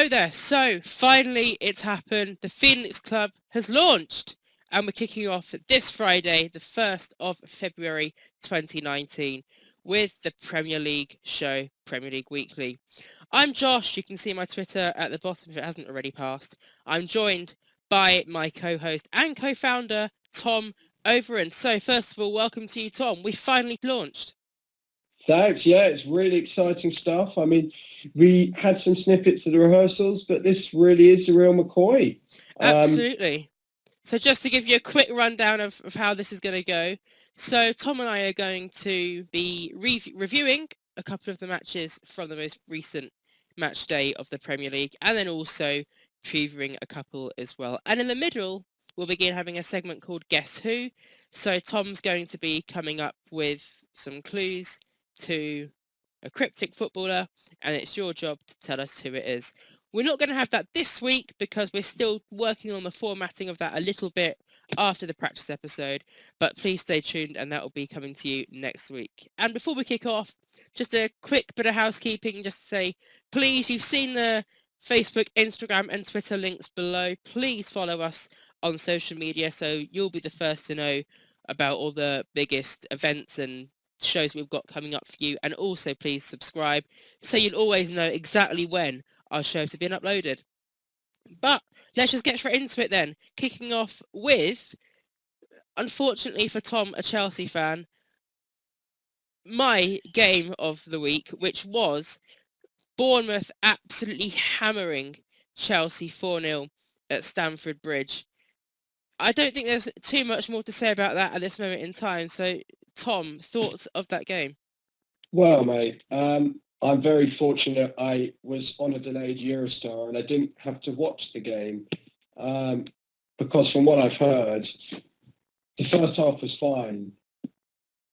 Hello there. So finally it's happened. The Phoenix Club has launched and we're kicking off this Friday, the 1st of February 2019 with the Premier League show, Premier League Weekly. I'm Josh. You can see my Twitter at the bottom if it hasn't already passed. I'm joined by my co-host and co-founder, Tom Overend. So first of all, welcome to you, Tom. We finally launched. Thanks. Yeah, it's really exciting stuff. I mean, we had some snippets of the rehearsals, but this really is the real McCoy. Absolutely. So just to give you a quick rundown of how this is going to go. So Tom and I are going to be reviewing a couple of the matches from the most recent match day of the Premier League, and then also previewing a couple as well. And in the middle, we'll begin having a segment called Guess Who. So Tom's going to be coming up with some clues to a cryptic footballer, and it's your job to tell us who it is. We're not going to have that this week because we're still working on the formatting of that a little bit after the practice episode, but please stay tuned and that will be coming to you next week. And before we kick off, just a quick bit of housekeeping, just to say, please, you've seen the Facebook, Instagram and Twitter links below. Please follow us on social media so you'll be the first to know about all the biggest events and shows we've got coming up for you. And also please subscribe so you'll always know exactly when our shows have been uploaded. But let's just get straight into it then, kicking off with, unfortunately for Tom, a Chelsea fan, my game of the week, which was Bournemouth absolutely hammering Chelsea 4-0 at Stamford Bridge. I don't think there's too much more to say about that at this moment in time. So, Tom, thoughts of that game? Well, mate, I'm very fortunate I was on a delayed Eurostar and I didn't have to watch the game because from what I've heard, the first half was fine,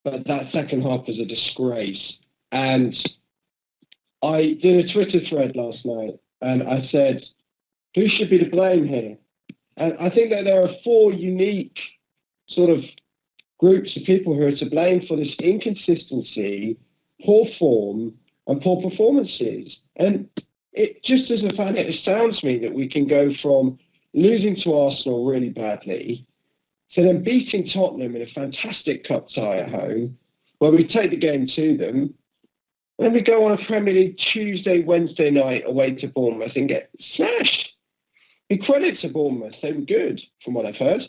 but that second half was a disgrace. And I did a Twitter thread last night and I said, who should be to blame here? And I think that there are four unique sort of groups of people who are to blame for this inconsistency, poor form, and poor performances. And it just as a fan, it astounds me that we can go from losing to Arsenal really badly to then beating Tottenham in a fantastic cup tie at home, where we take the game to them, and then we go on a Premier League Tuesday, Wednesday night away to Bournemouth and get smashed. In credit to Bournemouth, they were good, from what I've heard.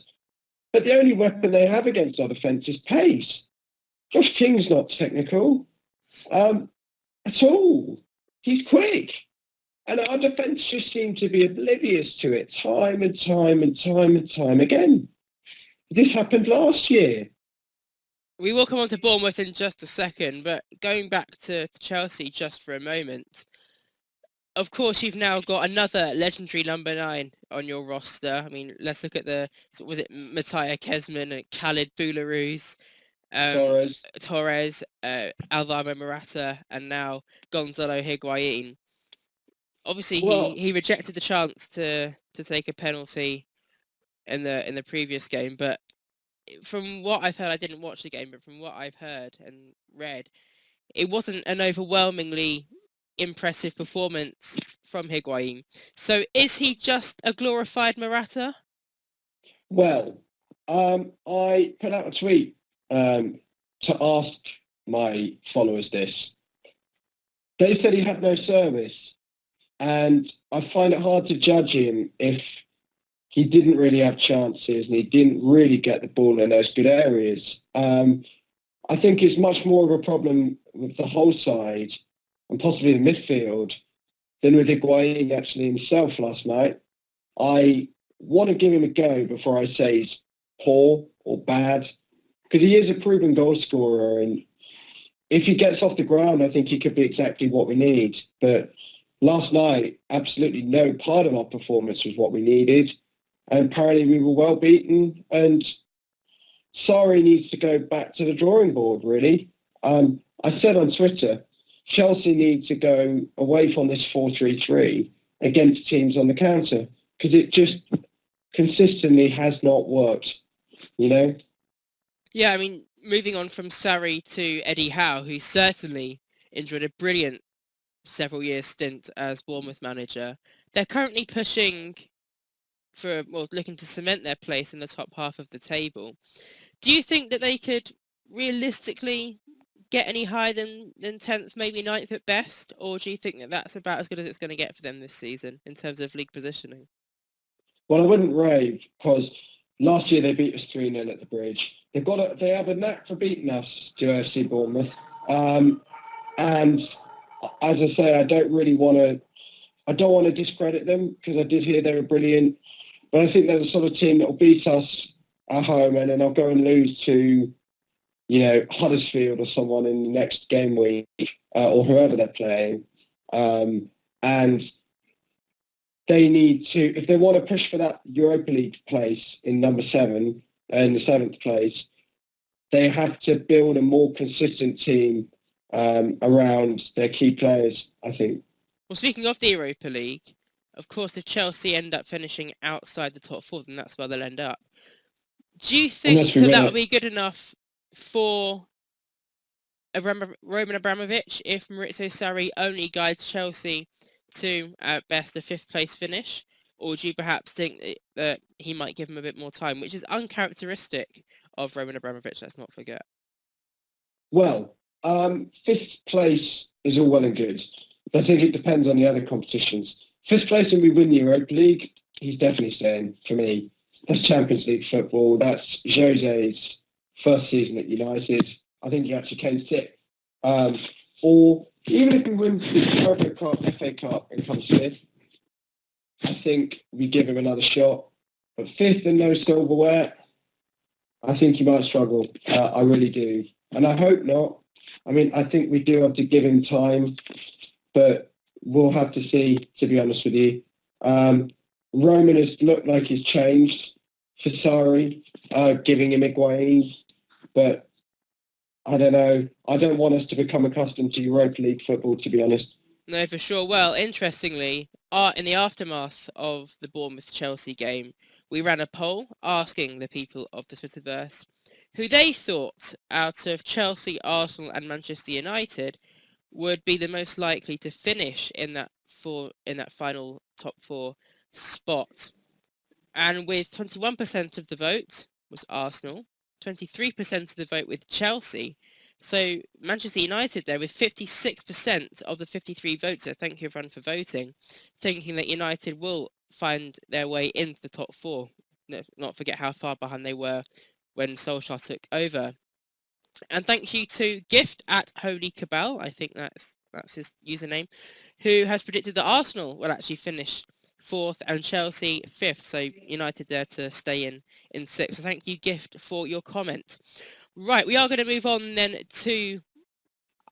But the only weapon they have against our defence is pace. Josh King's not technical at all. He's quick. And our defence just seemed to be oblivious to it time and time again. This happened last year. We will come on to Bournemouth in just a second, but going back to Chelsea just for a moment, of course, you've now got another legendary number 9 on your roster. I mean, let's look at was it Mattia Kezman and Khalid Boularus, Torres, Alvaro Morata, and now Gonzalo Higuain. Obviously, he rejected the chance to take a penalty in the previous game, but from what I've heard, I didn't watch the game, but from what I've heard and read, it wasn't an overwhelmingly impressive performance from Higuain. So is he just a glorified Morata? Well, I put out a tweet to ask my followers this. They said he had no service, and I find it hard to judge him if he didn't really have chances and he didn't really get the ball in those good areas. I think it's much more of a problem with the whole side and possibly the midfield than with Higuain actually himself last night. I want to give him a go before I say he's poor or bad, because he is a proven goal scorer, and if he gets off the ground, I think he could be exactly what we need. But last night, absolutely no part of our performance was what we needed, and apparently we were well beaten, and Sarri needs to go back to the drawing board, really. I said on Twitter, Chelsea need to go away from this 4-3-3 against teams on the counter, because it just consistently has not worked, you know? Yeah, I mean, moving on from Sarri to Eddie Howe, who certainly enjoyed a brilliant several years stint as Bournemouth manager, they're currently pushing looking to cement their place in the top half of the table. Do you think that they could realistically get any higher than 10th, maybe 9th at best? Or do you think that that's about as good as it's going to get for them this season in terms of league positioning? Well, I wouldn't rave, because last year they beat us 3-0 at the Bridge. They have a knack for beating us to FC Bournemouth. And as I say, I don't want to discredit them, because I did hear they were brilliant. But I think they're the sort of team that will beat us at home, and then they'll go and lose to, Huddersfield or someone in the next game week, or whoever they're playing. And they need to, if they want to push for that Europa League place in number 7, in the 7th place, they have to build a more consistent team around their key players, I think. Well, speaking of the Europa League, of course, if Chelsea end up finishing outside the top 4, then that's where they'll end up. Do you think that would be good enough for Roman Abramovich if Maurizio Sarri only guides Chelsea to, at best, a 5th place finish? Or do you perhaps think that he might give him a bit more time, which is uncharacteristic of Roman Abramovich, let's not forget? Well, 5th place is all well and good. I think it depends on the other competitions. 5th place and we win the Europa League, he's definitely staying for me. That's Champions League football. That's Jose's first season at United. I think he actually came 6th. Or even if he wins the Europa Cup, FA Cup, and comes 5th, I think we give him another shot. But 5th and no silverware, I think he might struggle. I really do. And I hope not. I mean, I think we do have to give him time, but we'll have to see, to be honest with you. Roman has looked like he's changed for Sarri, giving him Higuain, but I don't know. I don't want us to become accustomed to Europa League football, to be honest. No, for sure. Well, interestingly, in the aftermath of the Bournemouth-Chelsea game, we ran a poll asking the people of the Twitterverse who they thought out of Chelsea, Arsenal and Manchester United would be the most likely to finish in that final top 4 spot. And with 21% of the vote was Arsenal, 23% of the vote with Chelsea. So Manchester United there with 56% of the 53 votes. So thank you everyone for voting, thinking that United will find their way into the top 4. Not forget how far behind they were when Solskjaer took over. And thank you to Gift at Holy Cabal, I think that's his username, who has predicted that Arsenal will actually finish 4th and Chelsea 5th. So United there to stay in 6th. So thank you, Gift, for your comment. Right, we are going to move on then to,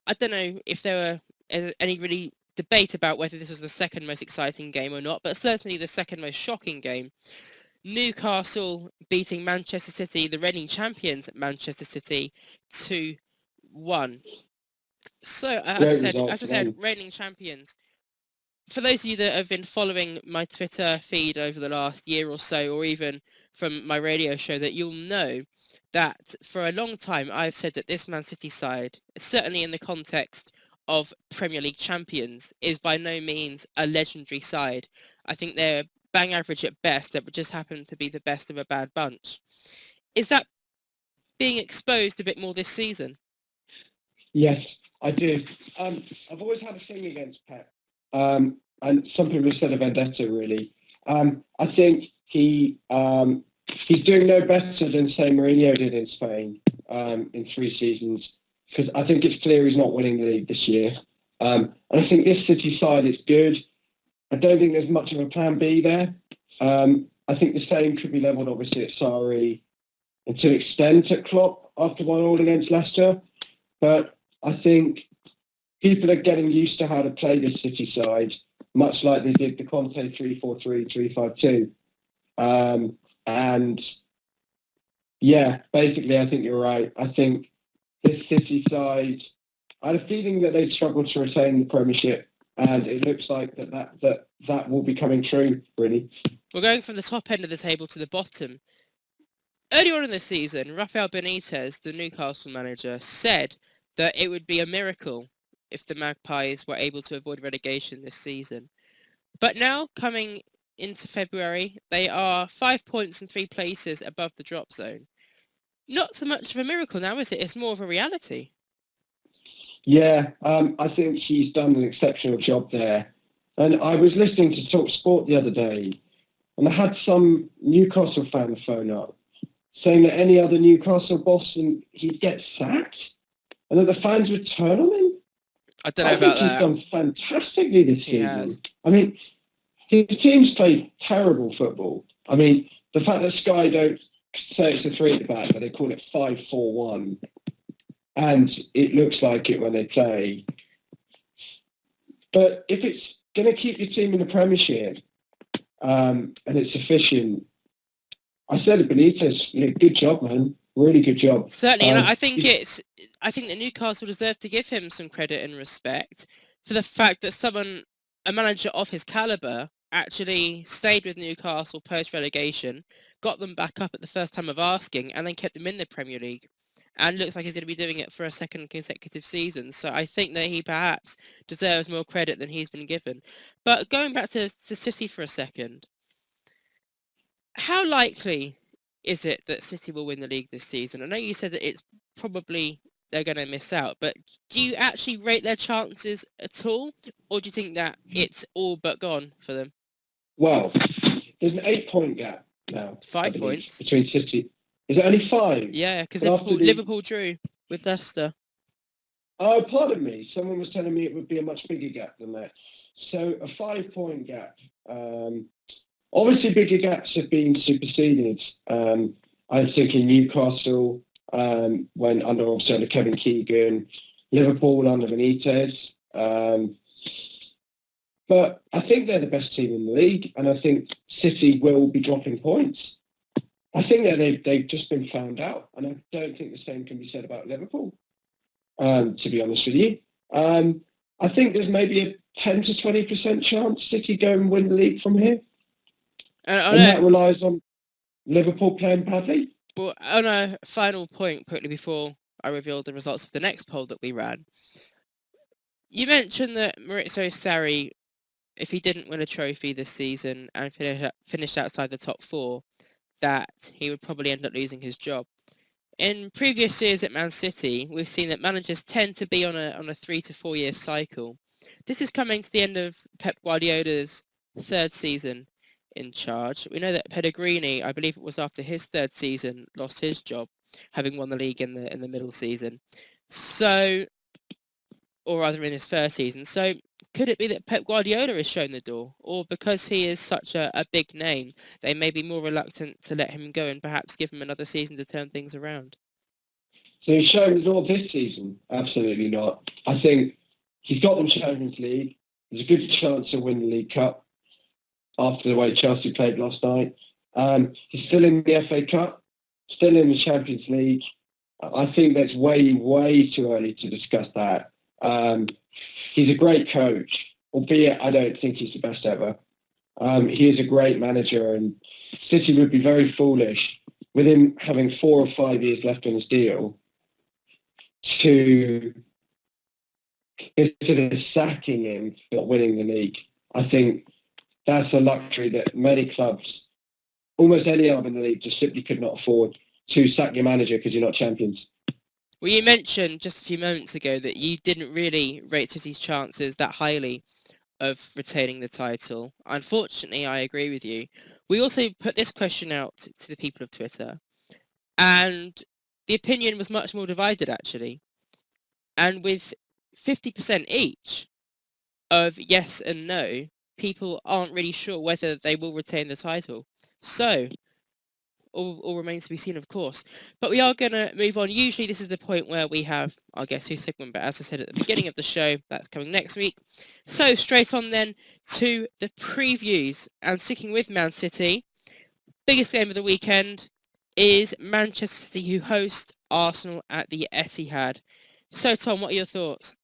I don't know if there were any really debate about whether this was the second most exciting game or not, but certainly the second most shocking game. Newcastle beating Manchester City, the reigning champions Manchester City, 2-1. So, as I said, reigning champions. For those of you that have been following my Twitter feed over the last year or so, or even from my radio show, that you'll know that for a long time I've said that this Man City side, certainly in the context of Premier League champions, is by no means a legendary side. I think they're bang average at best, that would just happen to be the best of a bad bunch. Is that being exposed a bit more this season? Yes, I do. I've always had a thing against Pep. And some people have said a vendetta, really. I think he's doing no better than, say, Mourinho did in Spain in 3 seasons, because I think it's clear he's not winning the league this year. And I think this City side is good. I don't think there's much of a plan B there. I think the same could be levelled, obviously, at Sarri and to an extent at Klopp after 1-1 against Leicester. But I think people are getting used to how to play this City side, much like they did the Conte 3-4-3, 3-5-2. And, yeah, basically, I think you're right. I think this City side, I had a feeling that they'd struggle to retain the Premiership, and it looks like that will be coming true, really. We're going from the top end of the table to the bottom. Earlier on in the season, Rafael Benitez, the Newcastle manager, said that it would be a miracle if the Magpies were able to avoid relegation this season. But now, coming into February, they are 5 points and 3 places above the drop zone. Not so much of a miracle now, is it? It's more of a reality. Yeah, I think he's done an exceptional job there. And I was listening to Talk Sport the other day, and I had some Newcastle fan phone up saying that any other Newcastle boss, and he'd get sacked, and that the fans would turn on him. I don't know about that. I think he's done fantastically this He season. has. I mean, his team's played terrible football. I mean, the fact that Sky don't say it's a three-at-the-back, but they call it 5-4-1, and it looks like it when they play. But if it's going to keep your team in the Premiership and it's efficient, I said it, Benitez, good job, man. Really good job. Certainly, and I think that Newcastle deserve to give him some credit and respect for the fact that a manager of his calibre, actually stayed with Newcastle post-relegation, got them back up at the first time of asking, and then kept them in the Premier League. And looks like he's going to be doing it for a second consecutive season. So I think that he perhaps deserves more credit than he's been given. But going back to City for a second, how likely is it that City will win the league this season? I know you said that it's probably they're going to miss out, but do you actually rate their chances at all? Or do you think that it's all but gone for them? Well, there's an 8-point gap now. 5 points? Between City. Is it only 5? Yeah, because Liverpool drew with Leicester. Oh, pardon me. Someone was telling me it would be a much bigger gap than that. So a 5-point gap. Obviously, bigger gaps have been superseded. I'm thinking Newcastle went under Kevin Keegan, Liverpool under Benitez. But I think they're the best team in the league, and I think City will be dropping points. I think that they've just been found out, and I don't think the same can be said about Liverpool, to be honest with you. I think there's maybe a 10 to 20% chance City go and win the league from here. And that relies on Liverpool playing badly. Well, on a final point, quickly before I reveal the results of the next poll that we ran, you mentioned that Maurizio Sarri, if he didn't win a trophy this season and finished outside the top 4, that he would probably end up losing his job. In previous years at Man City, we've seen that managers tend to be on a 3 to 4 year cycle. This is coming to the end of Pep Guardiola's 3rd season in charge. We know that Pellegrini, I believe it was after his 3rd season, lost his job, having won the league in the middle season. So, or rather in his 1st season. So could it be that Pep Guardiola is shown the door? Or because he is such a big name, they may be more reluctant to let him go and perhaps give him another season to turn things around? So he's shown the door this season? Absolutely not. I think he's got them Champions League. There's a good chance to win the League Cup after the way Chelsea played last night. He's still in the FA Cup, still in the Champions League. I think that's way, way too early to discuss that. He's a great coach, albeit I don't think he's the best ever. He is a great manager, and City would be very foolish with him having 4 or 5 years left on his deal to consider sacking him for not winning the league. I think that's a luxury that many clubs, almost any other in the league, just simply could not afford, to sack your manager because you're not champions. Well, you mentioned just a few moments ago that you didn't really rate City's chances that highly of retaining the title. Unfortunately, I agree with you. We also put this question out to the people of Twitter, and the opinion was much more divided, actually. And with 50% each of yes and no, people aren't really sure whether they will retain the title. So, all remains to be seen, of course. But we are going to move on. Usually this is the point where we have our Guess Who segment, but as I said at the beginning of the show, that's coming next week. So straight on then to the previews. And sticking with Man City, biggest game of the weekend is Manchester City, who host Arsenal at the Etihad. So Tom, what are your thoughts?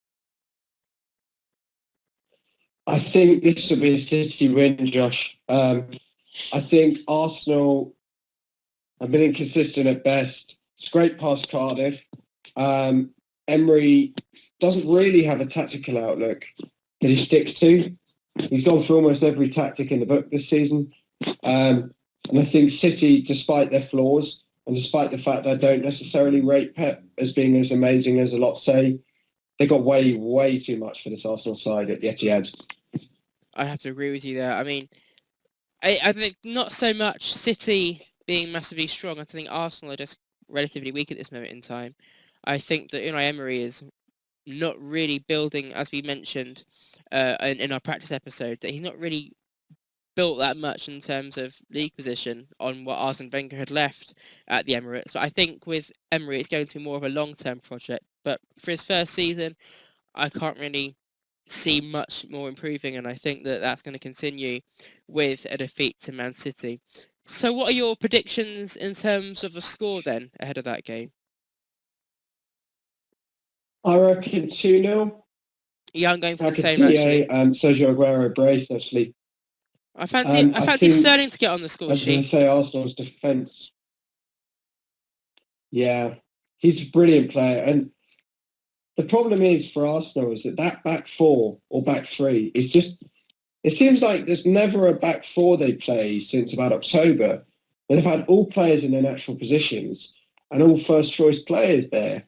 I think this will be a City win, Josh. I think Arsenal have been inconsistent at best. Scraped past Cardiff. Emery doesn't really have a tactical outlook that he sticks to. He's gone for almost every tactic in the book this season. And I think City, despite their flaws, and despite the fact that I don't necessarily rate Pep as being as amazing as a lot say, they got way, way too much for this Arsenal side at the Etihad. I have to agree with you there. I mean, I think not so much City being massively strong. I think Arsenal are just relatively weak at this moment in time. I think that Unai Emery is not really building, as we mentioned in our practice episode, that he's not really built that much in terms of league position on what Arsene Wenger had left at the Emirates. But I think with Emery, it's going to be more of a long-term project. But for his first season, I can't really see much more improving, and I think that that's going to continue with a defeat to Man City. So what are your predictions in terms of the score then ahead of that game? I reckon 2-0. Yeah, I'm going for the same actually. Sergio Aguero brace actually. I fancy Sterling to get on the score sheet. I was going to say Arsenal's defence. Yeah, he's a brilliant player. And the problem is for Arsenal is that back four or back three is just, it seems like there's never a back four they play since about October. They've had all players in their natural positions and all first choice players there.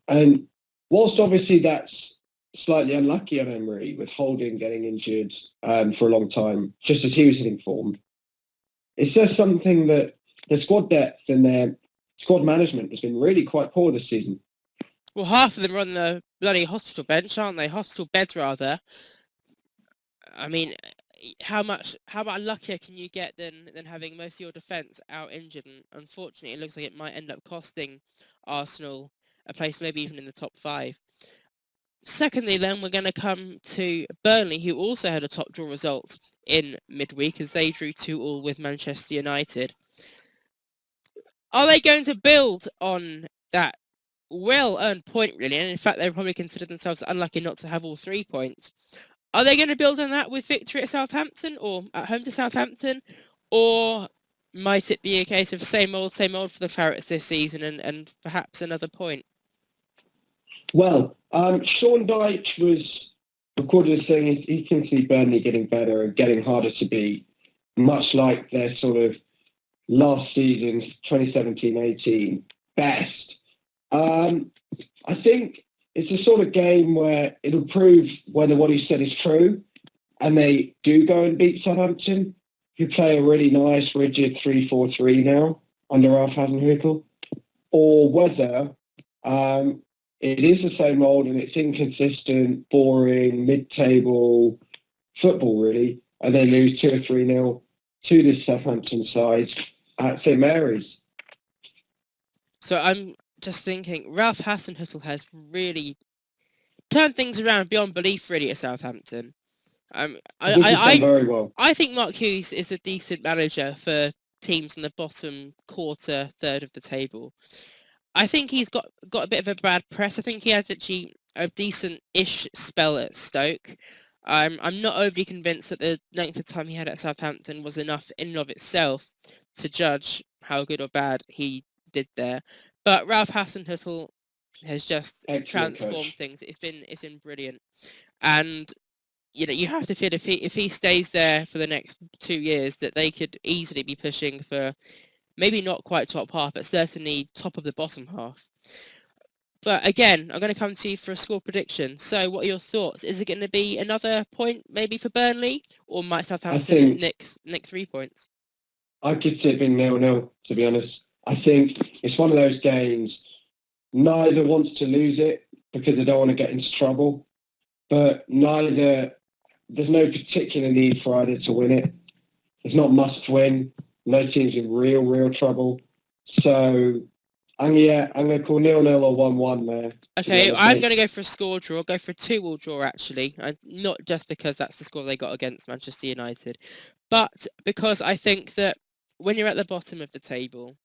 And whilst obviously that's slightly unlucky on Emery with Holding getting injured for a long time, just as he was hitting form, it's just something that the squad depth and their squad management has been really quite poor this season. Well, half of them are on the bloody hospital bench, aren't they? Hospital beds, rather. I mean, how much luckier can you get than having most of your defence out injured? And unfortunately, it looks like it might end up costing Arsenal a place maybe even in the top 5. Secondly, then, we're going to come to Burnley, who also had a top draw result in midweek as they drew 2-2 with Manchester United. Are they going to build on that well-earned point, really? And in fact, they probably consider themselves unlucky not to have all 3 points. Are they going to build on that with victory at Southampton or at home to Southampton? Or might it be a case of same old for the Clarets this season and perhaps another point? Well, Sean Dyche was recorded as saying he can see Burnley getting better and getting harder to beat, much like their sort of last season's 2017-18 best. I think it's a sort of game where it'll prove whether what he said is true and they do go and beat Southampton, who play a really nice, rigid 3-4-3 now under Ralph Hasenhüttl, or whether it is the same old and it's inconsistent, boring, mid-table football, really, and they lose 2 or 3-0 to this Southampton side at St Mary's. So I'm just thinking, Ralph Hasenhüttl has really turned things around beyond belief, really, at Southampton. Very well. I think Mark Hughes is a decent manager for teams in the bottom quarter, third of the table. I think he's got a bit of a bad press. I think he had actually a decent-ish spell at Stoke. I'm not overly convinced that the length of time he had at Southampton was enough in and of itself to judge how good or bad he did there. But Ralph Hasenhüttl has just transformed things. It's been brilliant, and you have to feel if he stays there for the next 2 years that they could easily be pushing for maybe not quite top half, but certainly top of the bottom half. But again, I'm going to come to you for a score prediction. So what are your thoughts? Is it going to be another point maybe for Burnley, or might Southampton nick 3 points? I could see it being 0-0, to be honest. I think it's one of those games, neither wants to lose it because they don't want to get into trouble, but there's no particular need for either to win it. It's not must win. No team's in real trouble. So, I'm going to call 0-0 or 1-1 there. Okay, I'm going to go for a score draw. I'll go for a 2-2 draw, actually. Not just because that's the score they got against Manchester United, but because I think that when you're at the bottom of the table,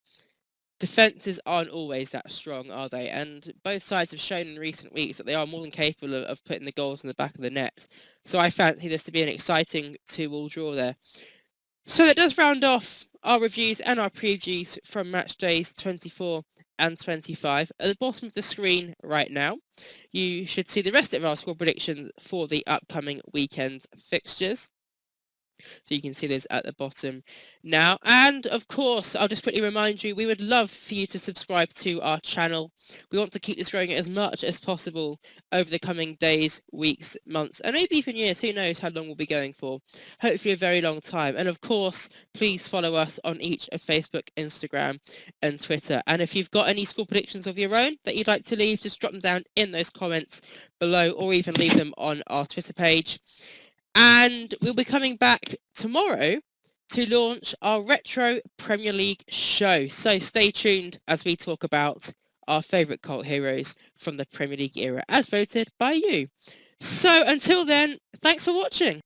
defences aren't always that strong, are they? And both sides have shown in recent weeks that they are more than capable of putting the goals in the back of the net. So I fancy this to be an exciting 2-2 draw there. So that does round off our reviews and our previews from match days 24 and 25. At the bottom of the screen right now, you should see the rest of our score predictions for the upcoming weekend fixtures. So you can see this at the bottom now. And of course, I'll just quickly remind you, we would love for you to subscribe to our channel. We want to keep this growing as much as possible over the coming days, weeks, months, and maybe even years. Who knows how long we'll be going for. Hopefully a very long time. And of course, please follow us on each of Facebook, Instagram, and Twitter. And if you've got any score predictions of your own that you'd like to leave, just drop them down in those comments below, or even leave them on our Twitter page. And we'll be coming back tomorrow to launch our Retro Premier League show. So stay tuned as we talk about our favourite cult heroes from the Premier League era as voted by you. So until then, thanks for watching.